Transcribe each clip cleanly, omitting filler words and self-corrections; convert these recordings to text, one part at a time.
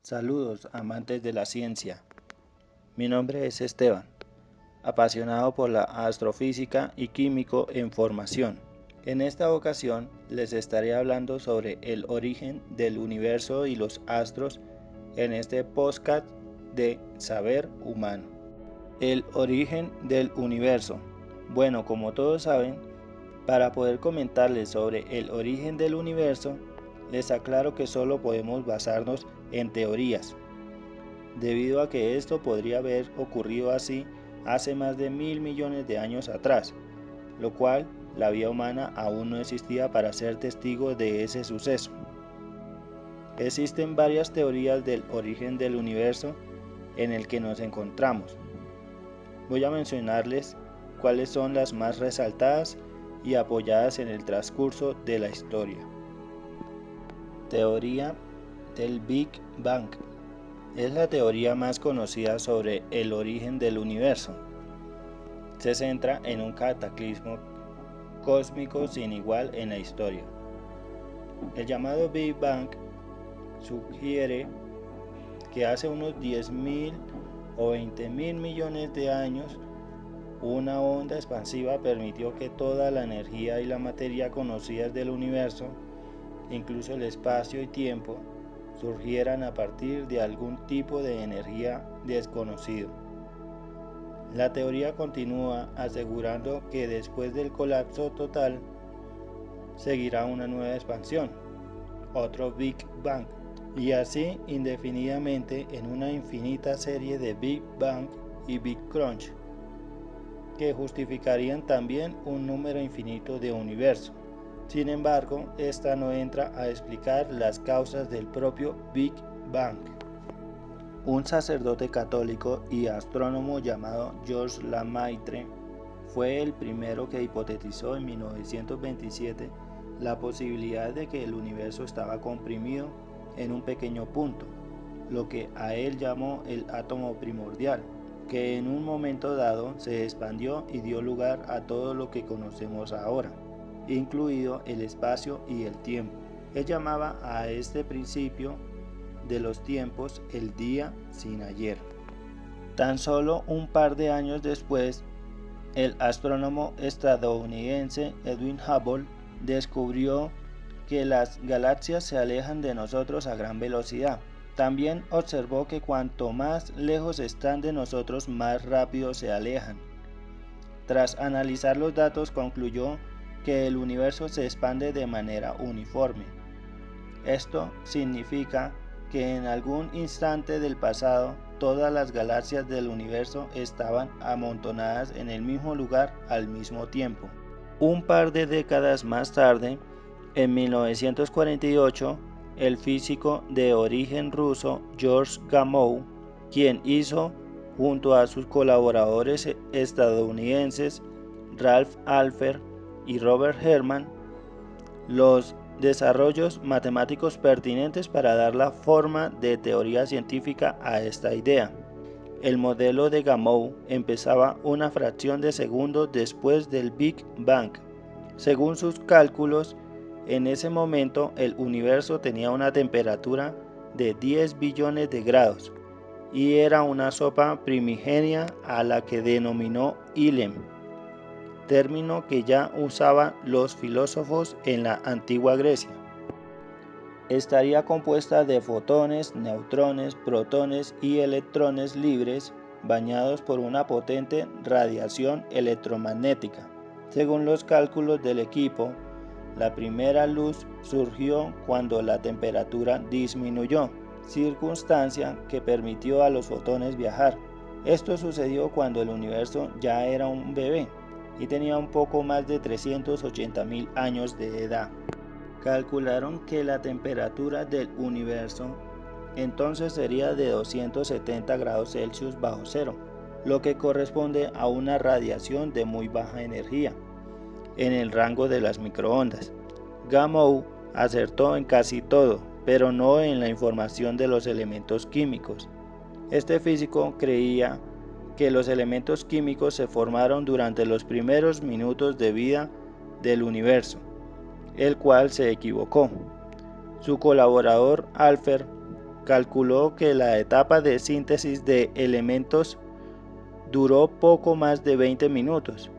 Saludos, amantes de la ciencia. Mi nombre es Esteban, apasionado por la astrofísica y químico en formación. En esta ocasión les estaré hablando sobre el origen del universo y los astros en este podcast de Saber Humano. El origen del universo. Bueno, como todos saben, para poder comentarles sobre el origen del universo, les aclaro que solo podemos basarnos en teorías, debido a que esto podría haber ocurrido así hace más de 1000 millones de años atrás, lo cual la vida humana aún no existía para ser testigo de ese suceso. Existen varias teorías del origen del universo en el que nos encontramos. Voy a mencionarles cuáles son las más resaltadas y apoyadas en el transcurso de la historia. Teoría del Big Bang. Es la teoría más conocida sobre el origen del universo. Se centra en un cataclismo cósmico sin igual en la historia. El llamado Big Bang sugiere que hace unos 10.000 o 20.000 millones de años una onda expansiva permitió que toda la energía y la materia conocidas del universo, incluso el espacio y tiempo, surgieran a partir de algún tipo de energía desconocido. La teoría continúa asegurando que después del colapso total seguirá una nueva expansión, otro Big Bang, y así indefinidamente en una infinita serie de Big Bang y Big Crunch, que justificarían también un número infinito de universos. Sin embargo, esta no entra a explicar las causas del propio Big Bang. Un sacerdote católico y astrónomo llamado Georges Lemaitre fue el primero que hipotetizó en 1927 la posibilidad de que el universo estaba comprimido en un pequeño punto, lo que a él llamó el átomo primordial, que en un momento dado se expandió y dio lugar a todo lo que conocemos ahora, incluido el espacio y el tiempo. Él llamaba a este principio de los tiempos el día sin ayer. Tan solo un par de años después, el astrónomo estadounidense Edwin Hubble descubrió que las galaxias se alejan de nosotros a gran velocidad. También observó que cuanto más lejos están de nosotros, más rápido se alejan. Tras analizar los datos, concluyó que el universo se expande de manera uniforme. Esto significa que en algún instante del pasado, todas las galaxias del universo estaban amontonadas en el mismo lugar al mismo tiempo. Un par de décadas más tarde, en 1948, el físico de origen ruso George Gamow, quien hizo junto a sus colaboradores estadounidenses Ralph Alpher y Robert Herman, los desarrollos matemáticos pertinentes para dar la forma de teoría científica a esta idea. El modelo de Gamow empezaba una fracción de segundo después del Big Bang. Según sus cálculos, en ese momento el universo tenía una temperatura de 10 billones de grados y era una sopa primigenia a la que denominó helium, término que ya usaban los filósofos en la antigua Grecia. Estaría compuesta de fotones, neutrones, protones y electrones libres bañados por una potente radiación electromagnética. Según los cálculos del equipo, la primera luz surgió cuando la temperatura disminuyó, circunstancia que permitió a los fotones viajar. Esto sucedió cuando el universo ya era un bebé y tenía un poco más de 380.000 años de edad. Calcularon que la temperatura del universo entonces sería de 270 grados Celsius bajo cero, lo que corresponde a una radiación de muy baja energía, en el rango de las microondas. Gamow acertó en casi todo, pero no en la información de los elementos químicos. Este físico creía que los elementos químicos se formaron durante los primeros minutos de vida del universo, el cual se equivocó. Su colaborador Alpher calculó que la etapa de síntesis de elementos duró poco más de 20 minutos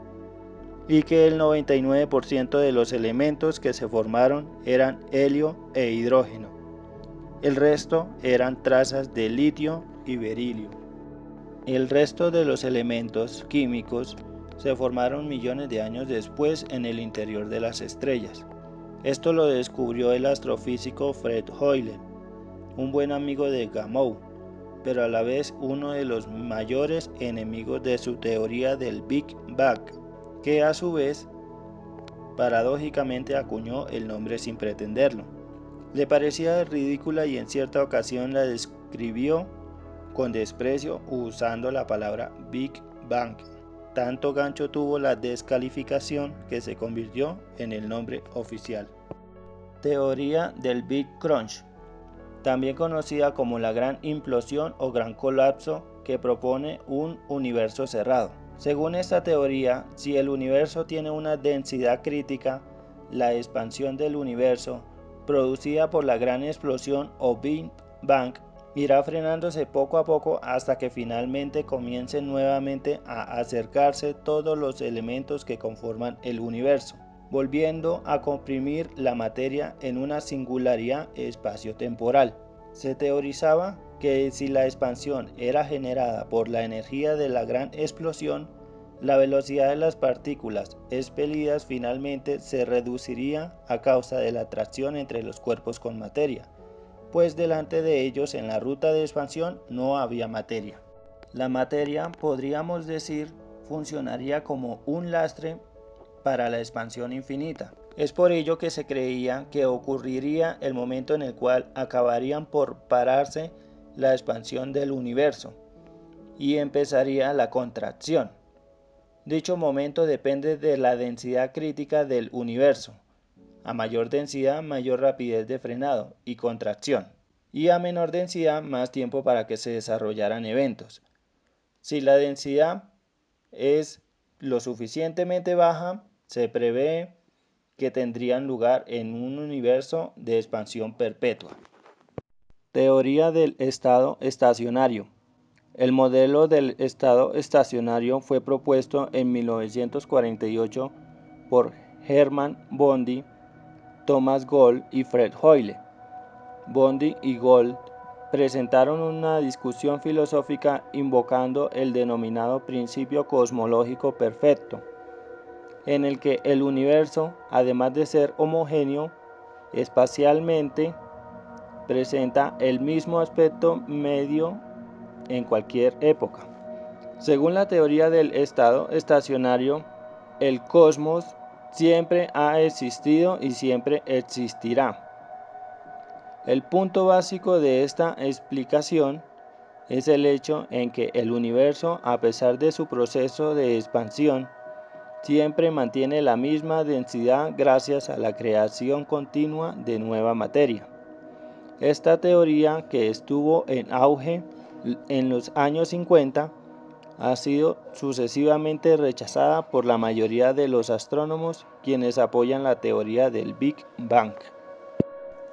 y que el 99% de los elementos que se formaron eran helio e hidrógeno. El resto eran trazas de litio y berilio. El resto de los elementos químicos se formaron millones de años después en el interior de las estrellas. Esto lo descubrió el astrofísico Fred Hoyle, un buen amigo de Gamow, pero a la vez uno de los mayores enemigos de su teoría del Big Bang, que a su vez paradójicamente acuñó el nombre sin pretenderlo. Le parecía ridícula y en cierta ocasión la describió con desprecio usando la palabra Big Bang. Tanto gancho tuvo la descalificación que se convirtió en el nombre oficial. Teoría del Big Crunch, también conocida como la gran implosión o gran colapso, que propone un universo cerrado. Según esta teoría, si el universo tiene una densidad crítica, la expansión del universo, producida por la gran explosión o Big Bang, irá frenándose poco a poco hasta que finalmente comiencen nuevamente a acercarse todos los elementos que conforman el universo, volviendo a comprimir la materia en una singularidad espacio-temporal. Se teorizaba que si la expansión era generada por la energía de la gran explosión, la velocidad de las partículas expelidas finalmente se reduciría a causa de la atracción entre los cuerpos con materia, pues delante de ellos en la ruta de expansión no había materia. La materia, podríamos decir, funcionaría como un lastre para la expansión infinita. Es por ello que se creía que ocurriría el momento en el cual acabarían por pararse la expansión del universo y empezaría la contracción. Dicho momento depende de la densidad crítica del universo. A mayor densidad, mayor rapidez de frenado y contracción, y a menor densidad, más tiempo para que se desarrollaran eventos. Si la densidad es lo suficientemente baja, se prevé que tendrían lugar en un universo de expansión perpetua. Teoría del estado estacionario. El modelo del estado estacionario fue propuesto en 1948 por Hermann Bondi, Thomas Gold y Fred Hoyle. Bondi y Gold presentaron una discusión filosófica invocando el denominado principio cosmológico perfecto, en el que el universo, además de ser homogéneo espacialmente, presenta el mismo aspecto medio en cualquier época. Según la teoría del estado estacionario, el cosmos siempre ha existido y siempre existirá. El punto básico de esta explicación es el hecho en que el universo, a pesar de su proceso de expansión, siempre mantiene la misma densidad gracias a la creación continua de nueva materia. Esta teoría, que estuvo en auge en los años 50, ha sido sucesivamente rechazada por la mayoría de los astrónomos, quienes apoyan la teoría del Big Bang.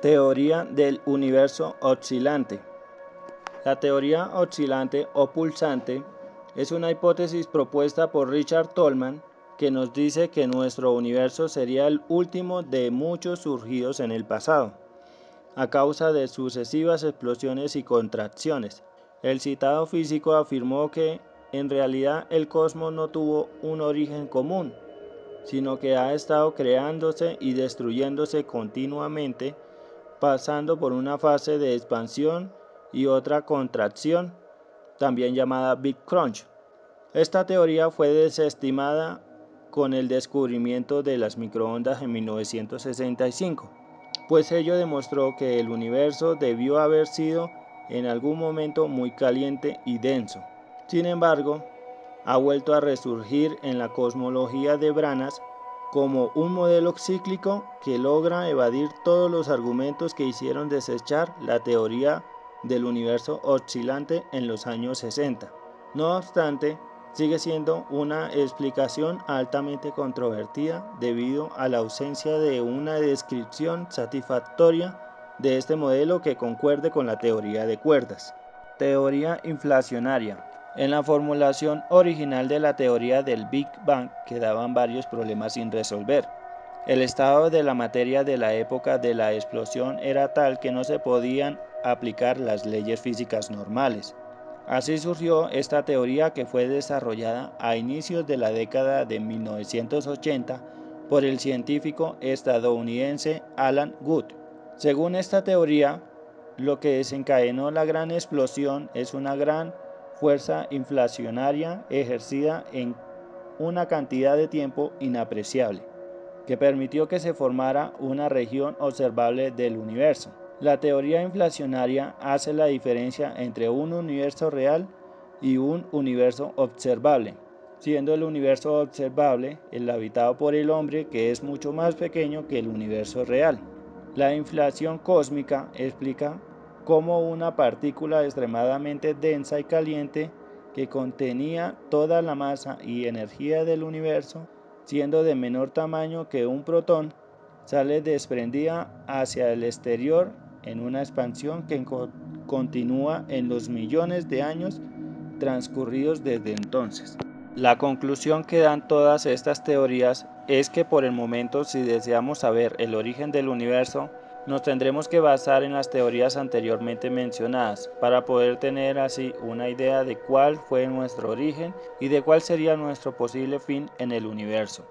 Teoría del universo oscilante. La teoría oscilante o pulsante es una hipótesis propuesta por Richard Tolman, que nos dice que nuestro universo sería el último de muchos surgidos en el pasado, a causa de sucesivas explosiones y contracciones. El citado físico afirmó que en realidad el cosmos no tuvo un origen común, sino que ha estado creándose y destruyéndose continuamente, pasando por una fase de expansión y otra contracción, también llamada Big Crunch. Esta teoría fue desestimada con el descubrimiento de las microondas en 1965, pues ello demostró que el universo debió haber sido en algún momento muy caliente y denso. Sin embargo, ha vuelto a resurgir en la cosmología de Branas como un modelo cíclico que logra evadir todos los argumentos que hicieron desechar la teoría del universo oscilante en los años 60. No obstante, sigue siendo una explicación altamente controvertida debido a la ausencia de una descripción satisfactoria de este modelo que concuerde con la teoría de cuerdas. Teoría inflacionaria. En la formulación original de la teoría del Big Bang quedaban varios problemas sin resolver. El estado de la materia de la época de la explosión era tal que no se podían aplicar las leyes físicas normales. Así surgió esta teoría que fue desarrollada a inicios de la década de 1980 por el científico estadounidense Alan Guth. Según esta teoría, lo que desencadenó la gran explosión es una gran fuerza inflacionaria ejercida en una cantidad de tiempo inapreciable, que permitió que se formara una región observable del universo. La teoría inflacionaria hace la diferencia entre un universo real y un universo observable, siendo el universo observable el habitado por el hombre, que es mucho más pequeño que el universo real. La inflación cósmica explica cómo una partícula extremadamente densa y caliente que contenía toda la masa y energía del universo, siendo de menor tamaño que un protón, sale desprendida hacia el exterior en una expansión que continúa en los millones de años transcurridos desde entonces. La conclusión que dan todas estas teorías es que por el momento, si deseamos saber el origen del universo, nos tendremos que basar en las teorías anteriormente mencionadas para poder tener así una idea de cuál fue nuestro origen y de cuál sería nuestro posible fin en el universo.